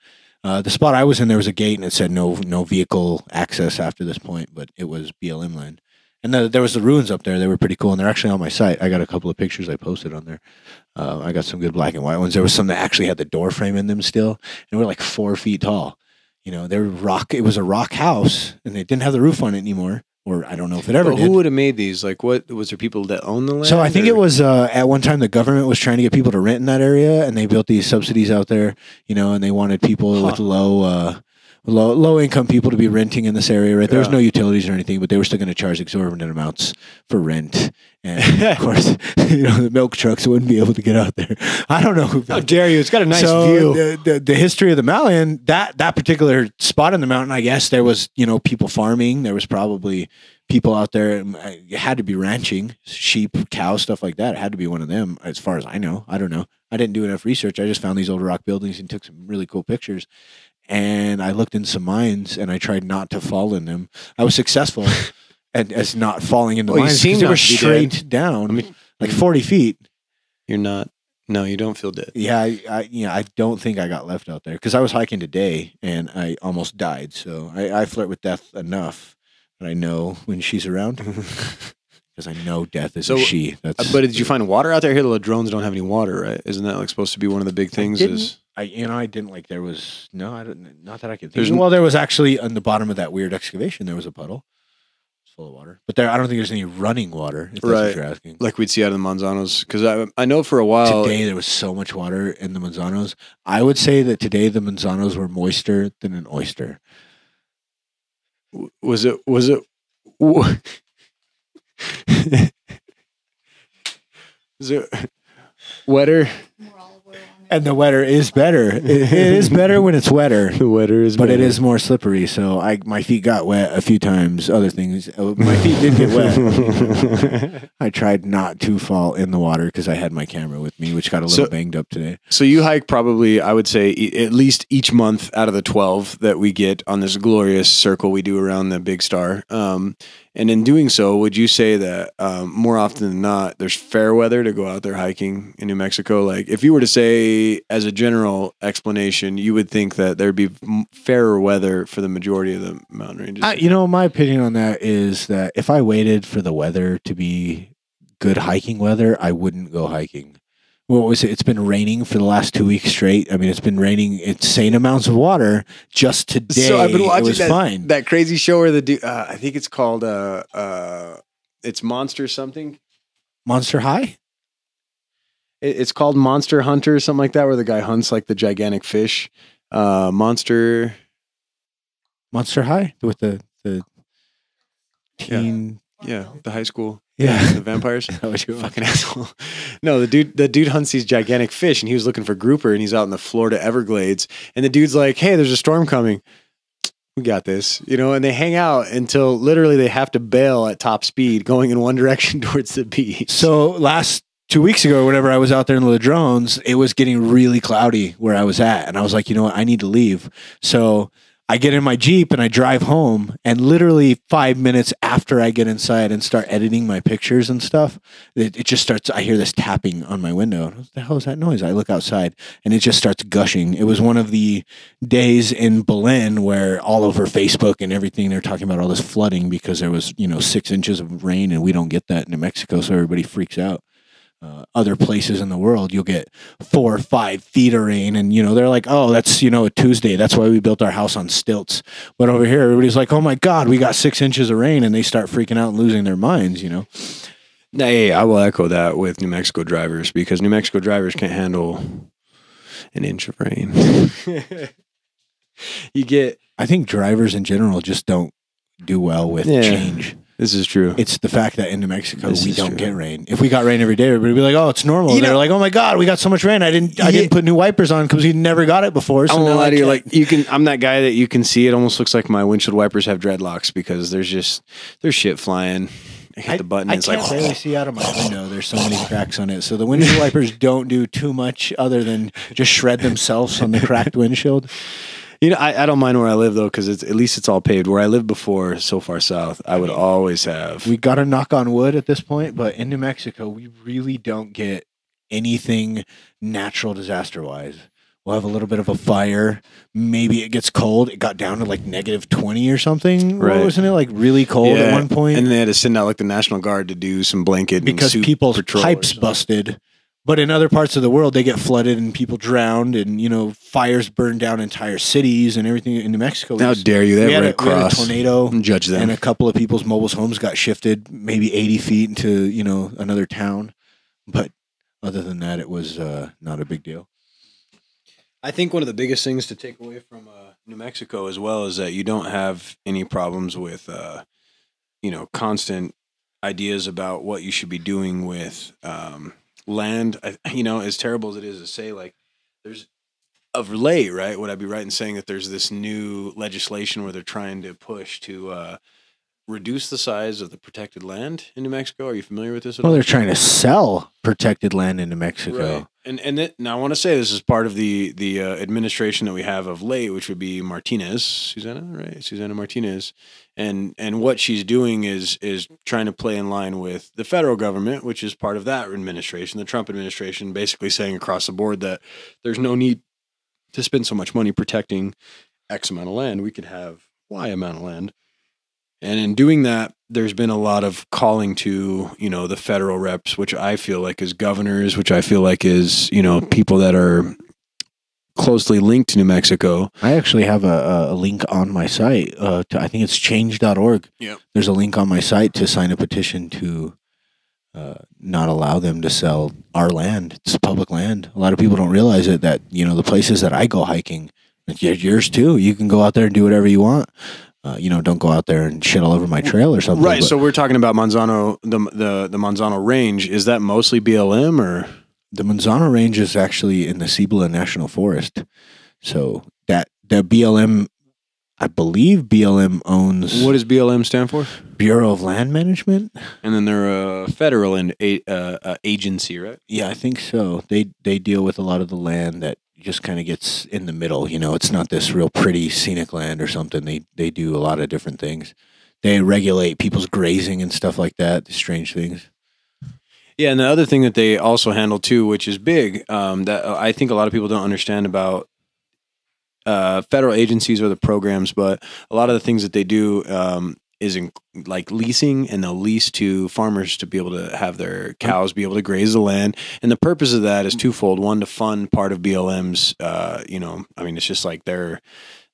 The spot I was in, there was a gate and it said no vehicle access after this point, but it was BLM land. And there was the ruins up there. They were pretty cool, and they're actually on my site. I got a couple of pictures I posted on there. I got some good black and white ones. There was some that actually had the door frame in them still, and were like 4 feet tall. You know, they were rock. It was a rock house, and they didn't have the roof on it anymore. Or I don't know if it ever did. Who would have made these? Like, what was there? People that own the land? So I think it was at one time the government was trying to get people to rent in that area, and they built these subsidies out there. You know, and they wanted people with low income people to be renting in this area. Right, there was no utilities or anything, but they were still going to charge exorbitant amounts for rent. And of course, you know, the milk trucks wouldn't be able to get out there. I don't know. How dare you? It's got a nice view. The history of the mountain, that particular spot in the mountain, I guess there was, you know, people farming. There was probably people out there. It had to be ranching, sheep, cows, stuff like that. It had to be one of them, as far as I know. I don't know. I didn't do enough research. I just found these old rock buildings and took some really cool pictures. And I looked in some mines, and I tried not to fall in them. I was successful as not falling into mines because they were straight down, like 40 feet. You're not. No, you don't feel dead. Yeah, I don't think I got left out there because I was hiking today, and I almost died. So I flirt with death enough that I know when she's around because I know death is a she. But did you find water out there? Here, the drones don't have any water, right? Isn't that like supposed to be one of the big things? I didn't like. There was not that I could think. Well, there was actually on the bottom of that weird excavation. There was a puddle. It's full of water, but I don't think there's any running water. If that's what you're asking, like we'd see out of the Manzanos, because I know for a while today there was so much water in the Manzanos. I would say that today the Manzanos were moister than an oyster. Was it? Is it wetter? And the wetter is better. It is better when it's wetter. The wetter is but better. It is more slippery. So my feet got wet a few times. Other things, my feet did get wet. I tried not to fall in the water because I had my camera with me, which got a little banged up today. So you hike probably, I would say, at least each month out of the 12 that we get on this glorious circle we do around the Big Star. And in doing so, would you say that more often than not, there's fair weather to go out there hiking in New Mexico? Like, if you were to say, as a general explanation, you would think that there'd be fairer weather for the majority of the mountain ranges? My opinion on that is that if I waited for the weather to be good hiking weather, I wouldn't go hiking. What was it? It's been raining for the last 2 weeks straight. I mean, it's been raining insane amounts of water. Just today, so I've been watching fine. That crazy show where the dude, I think it's called, it's Monster something. Monster High? It's called Monster Hunter or something like that, where the guy hunts like the gigantic fish. Monster High with the teen. Yeah, the high school. Yeah, the vampires. Fucking asshole. No, the dude hunts these gigantic fish, and he was looking for grouper, and he's out in the Florida Everglades, and the dude's like, "Hey, there's a storm coming. We got this," and they hang out until literally they have to bail at top speed, going in one direction towards the beach. So last 2 weeks ago, whenever I was out there in the drones, it was getting really cloudy where I was at, and I was like, you know what, I need to leave. So I get in my Jeep and I drive home, and literally 5 minutes after I get inside and start editing my pictures and stuff, it just starts, I hear this tapping on my window. What the hell is that noise? I look outside and it just starts gushing. It was one of the days in Belen where all over Facebook and everything, they're talking about all this flooding because there was, 6 inches of rain, and we don't get that in New Mexico. So everybody freaks out. Other places in the world, you'll get 4 or 5 feet of rain, and they're like, "Oh, that's a Tuesday. That's why we built our house on stilts." But over here, everybody's like, "Oh my God, we got 6 inches of rain," and they start freaking out and losing their minds. Hey, I will echo that with New Mexico drivers, because New Mexico drivers can't handle an inch of rain. I think drivers in general just don't do well with change. This is true. It's the fact that in New Mexico we don't get rain. If we got rain every day, everybody would be like, "Oh, it's normal." They're like, "Oh my God, we got so much rain. I didn't put new wipers on because we never got it before." So I'm gonna lie to you, I'm that guy that you can see. It almost looks like my windshield wipers have dreadlocks because there's shit flying. I hit the button. And it's I can't barely see out of my window. There's so many cracks on it. So the windshield wipers don't do too much other than just shred themselves on the cracked windshield. I don't mind where I live though, because at least it's all paved. Where I lived before, so far south, I would always have. We got to knock on wood at this point, but in New Mexico, we really don't get anything natural disaster wise. We'll have a little bit of a fire. Maybe it gets cold. It got down to like -20 or something. Right. Wasn't it like really cold at one point? And they had to send out like the National Guard to do some blanket because and people's pipes busted. But in other parts of the world, they get flooded and people drowned, and fires burn down entire cities and everything. In New Mexico, how dare you? They have Red we had Cross. a tornado, Judge them. and a couple of people's mobile homes got shifted, maybe 80 feet into another town. But other than that, it was not a big deal. I think one of the biggest things to take away from New Mexico as well is that you don't have any problems with constant ideas about what you should be doing with land. As terrible as it is to say, like, there's of late, right? Would I be right in saying that there's this new legislation where they're trying to push to reduce the size of the protected land in New Mexico? Are you familiar with this at all? Well, they're trying to sell protected land in New Mexico. Right. Now I want to say this is part of the administration that we have of late, which would be Susana Martinez, and what she's doing is trying to play in line with the federal government, which is part of that administration, the Trump administration, basically saying across the board that there's no need to spend so much money protecting X amount of land. We could have Y amount of land. And in doing that, there's been a lot of calling to, the federal reps, which I feel like is governors, which I feel like is, people that are closely linked to New Mexico. I actually have a link on my site. I think it's change.org. Yeah. There's a link on my site to sign a petition to not allow them to sell our land. It's public land. A lot of people don't realize it, that, the places that I go hiking, it's yours too. You can go out there and do whatever you want. Don't go out there and shit all over my trail or something. Right. So we're talking about Manzano, the Manzano Range. Is that mostly BLM or? The Manzano Range is actually in the Cibola National Forest. So the BLM, I believe BLM owns. What does BLM stand for? Bureau of Land Management. And then they're a federal agency, right? Yeah, I think so. They deal with a lot of the land that just kind of gets in the middle. It's not this real pretty scenic land or something. They do a lot of different things. They regulate people's grazing and stuff like that. The strange things. Yeah, and the other thing that they also handle too, which is big, that I think a lot of people don't understand about federal agencies or the programs, but a lot of the things that they do is like leasing, and they'll lease to farmers to be able to have their cows be able to graze the land. And the purpose of that is twofold. One, to fund part of BLM's, it's just like their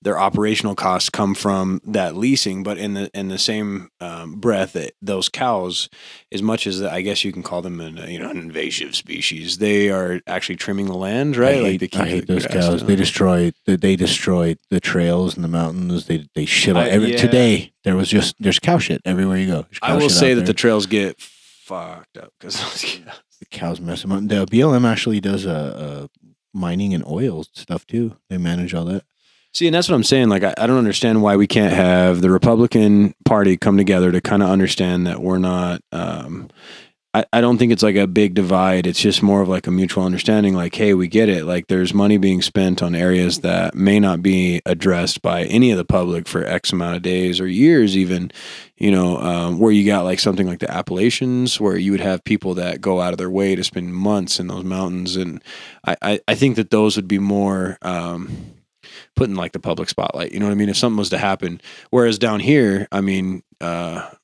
operational costs come from that leasing, but in the same breath, that those cows, as much as I guess you can call them an invasive species, they are actually trimming the land, right? I hate those cows. They destroy the trails and the mountains. They shit out Today there's cow shit everywhere you go. I will say that the trails get fucked up because the cows mess them up. The BLM actually does mining and oil stuff too. They manage all that. See, and that's what I'm saying. Like, I don't understand why we can't have the Republican Party come together to kind of understand that we're not. I don't think it's like a big divide. It's just more of like a mutual understanding. Like, hey, we get it. Like, there's money being spent on areas that may not be addressed by any of the public for X amount of days or years, even. Where you got like something like the Appalachians, where you would have people that go out of their way to spend months in those mountains, and I think that those would be more. Put in like the public spotlight, you know what I mean? If something was to happen, whereas down here, let's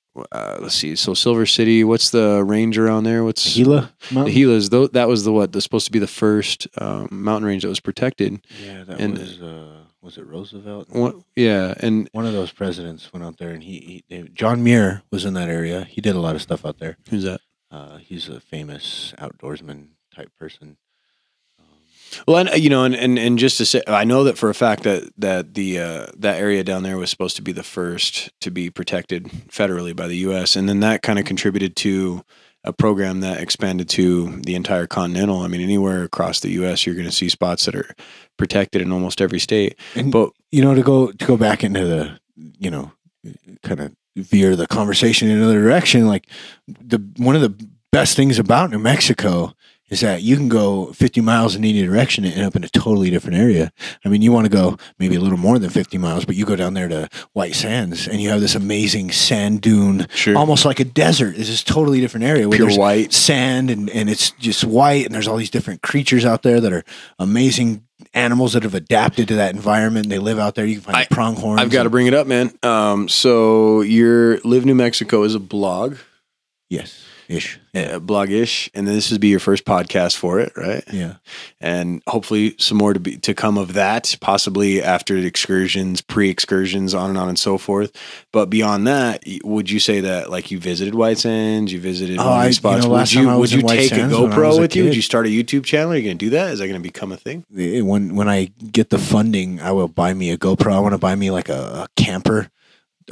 see. So Silver City, what's the range around there? What's Gila Mountain? The Gila's? That was that's supposed to be the first mountain range that was protected. Yeah, was it Roosevelt? Yeah, and one of those presidents went out there, and John Muir was in that area. He did a lot of stuff out there. Who's that? He's a famous outdoorsman type person. Well, and just to say, I know that for a fact that that area down there was supposed to be the first to be protected federally by the U.S., and then that kind of contributed to a program that expanded to the entire continental. I mean, anywhere across the U.S., you're going to see spots that are protected in almost every state. And, but to go back into the kind of veer the conversation in another direction, like one of the best things about New Mexico is that you can go 50 miles in any direction and end up in a totally different area. I mean, you want to go maybe a little more than 50 miles, but you go down there to White Sands and you have this amazing sand dune, almost like a desert. It's this totally different area where there's white sand and it's just white, and there's all these different creatures out there that are amazing animals that have adapted to that environment. They live out there. You can find pronghorns. I've got to bring it up, man. So your Live New Mexico is a blog. Yes. Ish. Yeah, blog-ish. And then this would be your first podcast for it, right? Yeah. And hopefully some more to come of that, possibly after excursions, pre-excursions, on and so forth. But beyond that, would you say that like you visited White Sands, you visited these spots? Would you take a GoPro with you? Would you start a YouTube channel? Are you going to do that? Is that going to become a thing? When I get the funding, I will buy me a GoPro. I want to buy me like a camper,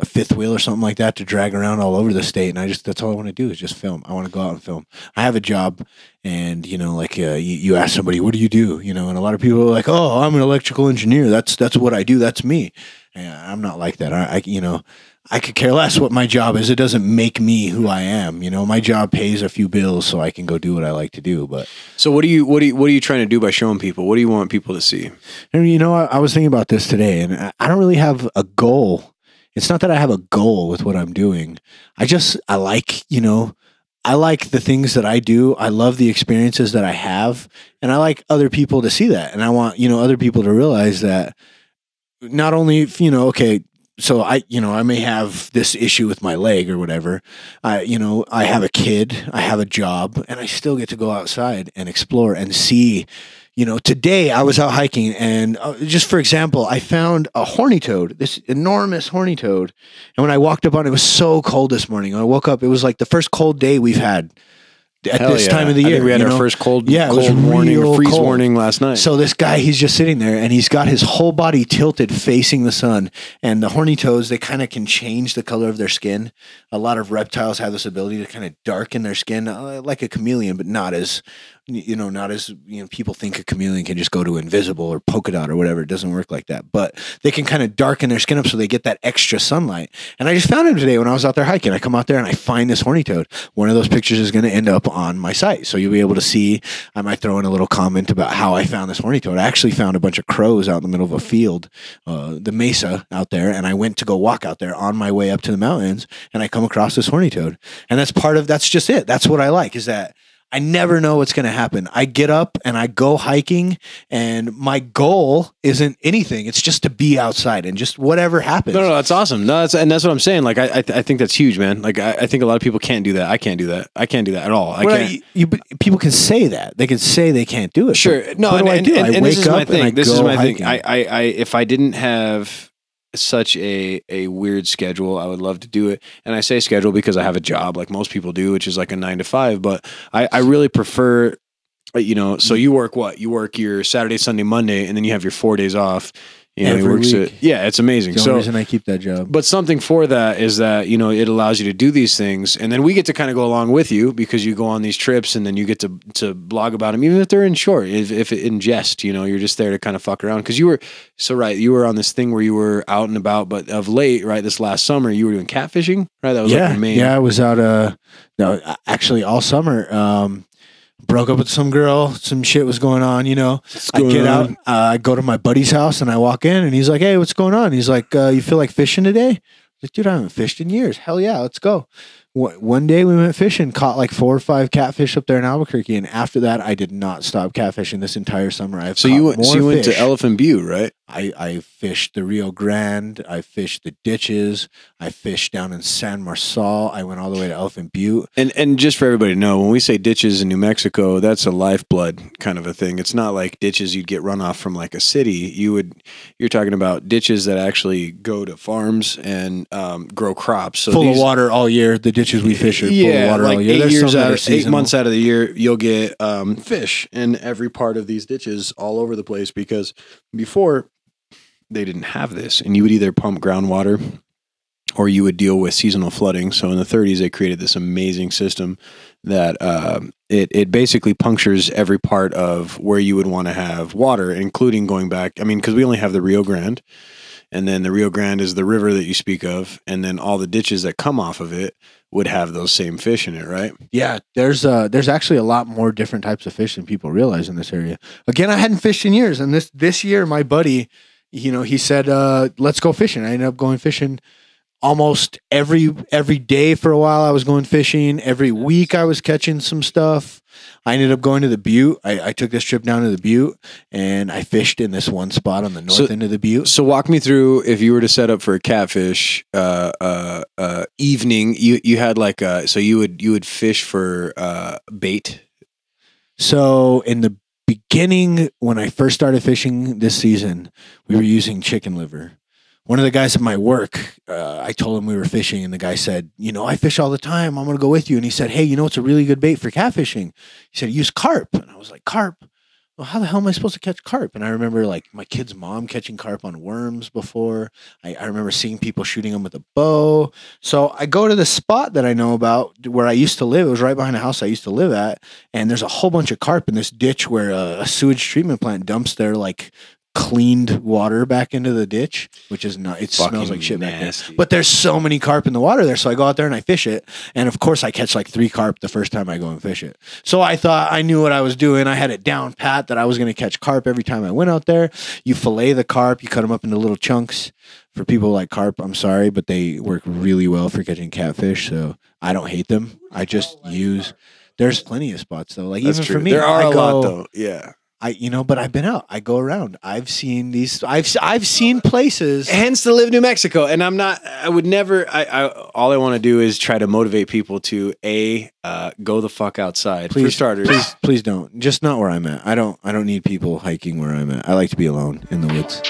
a fifth wheel or something like that to drag around all over the state. And that's all I want to do is just film. I want to go out and film. I have a job, and you ask somebody, what do you do? And a lot of people are like, oh, I'm an electrical engineer. That's what I do. That's me. And I'm not like that. I could care less what my job is. It doesn't make me who I am. My job pays a few bills so I can go do what I like to do. But so what are you trying to do by showing people? What do you want people to see? And I was thinking about this today, and I don't really have a goal. It's not that I have a goal with what I'm doing. I like the things that I do. I love the experiences that I have, and I like other people to see that. And I want, other people to realize that not only, okay, so I may have this issue with my leg or whatever. I have a kid, I have a job, and I still get to go outside and explore and see. Today I was out hiking, and just for example, I found a horny toad, this enormous horny toad. And when I walked up on it, it was so cold this morning. When I woke up, it was like the first cold day we've had at this time of the year. I think we had our first cold warning or freeze warning last night. So this guy, he's just sitting there, and he's got his whole body tilted facing the sun. And the horny toads, they kind of can change the color of their skin. A lot of reptiles have this ability to kind of darken their skin, like a chameleon, but not as people think a chameleon can just go to invisible or polka dot or whatever. It doesn't work like that. But they can kind of darken their skin up so they get that extra sunlight. And I just found him today when I was out there hiking. I come out there and I find this horny toad. One of those pictures is going to end up on my site. So you'll be able to see. I might throw in a little comment about how I found this horny toad. I actually found a bunch of crows out in the middle of a field, the mesa out there. And I went to go walk out there on my way up to the mountains, and I come across this horny toad. And that's just it. That's what I like, is that I never know what's going to happen. I get up and I go hiking, and my goal isn't anything. It's just to be outside and just whatever happens. No, that's awesome. No, that's what I'm saying. Like, I think that's huge, man. Like, I think a lot of people can't do that. I can't do that. I can't do that at all. People can say that. They can say they can't do it. Sure. No, what do I do? I wake up and I go hiking. If I didn't have such a weird schedule, I would love to do it. And I say schedule because I have a job like most people do, which is like a 9 to 5, but I really prefer, so you work what? You work your Saturday, Sunday, Monday, and then you have your 4 days off. Every week. It's amazing. It's the only reason I keep that job. But something for that is that, it allows you to do these things. And then we get to kind of go along with you because you go on these trips, and then you get to blog about them, even if they're in short, if in jest, you're just there to kind of fuck around. Because you were on this thing where you were out and about, but of late, right, this last summer, you were doing catfishing, right? That was like your main. Yeah, I was out, actually all summer. Broke up with some girl, some shit was going on, I get out, I go to my buddy's house, and I walk in, and he's like, hey, what's going on? He's like, you feel like fishing today? I'm like, dude, I haven't fished in years. Hell yeah, let's go. One day we went fishing, caught like 4 or 5 catfish up there in Albuquerque, and after that, I did not stop catfishing this entire summer. So you went to Elephant Butte, right? I fished the Rio Grande. I fished the ditches. I fished down in San Marçal. I went all the way to Elephant Butte. And just for everybody to know, when we say ditches in New Mexico, that's a lifeblood kind of a thing. It's not like ditches you'd get runoff from like a city. You're talking about ditches that actually go to farms and grow crops. So full of water all year. The ditches we fish are full of water all year. 8 months out of the year, you'll get fish in every part of these ditches all over the place, because before they didn't have this, and you would either pump groundwater or you would deal with seasonal flooding. So in the 30s, they created this amazing system that it basically punctures every part of where you would want to have water, including going back. I mean, because we only have the Rio Grande, and then the Rio Grande is the river that you speak of, and then all the ditches that come off of it would have those same fish in it, right? Yeah, there's actually a lot more different types of fish than people realize in this area. Again, I hadn't fished in years, and this year, my buddy, he said, "Let's go fishing." I ended up going fishing almost every day for a while. I was going fishing. Every week I was catching some stuff. I ended up going to the Butte. I took this trip down to the Butte, and I fished in this one spot on the north end of the Butte. So walk me through, if you were to set up for a catfish evening, you had like so you would fish for bait. So in the beginning, when I first started fishing this season, we were using chicken liver. One of the guys at my work, I told him we were fishing, and the guy said, I fish all the time. I'm going to go with you. And he said, hey, it's a really good bait for catfishing. He said, use carp. And I was like, carp? Well, how the hell am I supposed to catch carp? And I remember like my kid's mom catching carp on worms before. I remember seeing people shooting them with a bow. So I go to the spot that I know about where I used to live. It was right behind the house I used to live at. And there's a whole bunch of carp in this ditch where a sewage treatment plant dumps their like cleaned water back into the ditch, which is not, it smells like shit back there. But there's so many carp in the water there. So I go out there and I fish it. And of course I catch like 3 carp the first time I go and fish it. So I thought I knew what I was doing. I had it down pat that I was going to catch carp every time I went out there. You fillet the carp, you cut them up into little chunks. For people like carp, I'm sorry, but they work really well for catching catfish. So I don't hate them. I just use, there's plenty of spots though. Like even for me, there are a lot though. Yeah. But I've been out. I go around. I've seen these. I've seen places. Hence the Live New Mexico. And I would never. All I want to do is try to motivate people to go the fuck outside. Please, for starters. Please don't. Just not where I'm at. I don't need people hiking where I'm at. I like to be alone in the woods.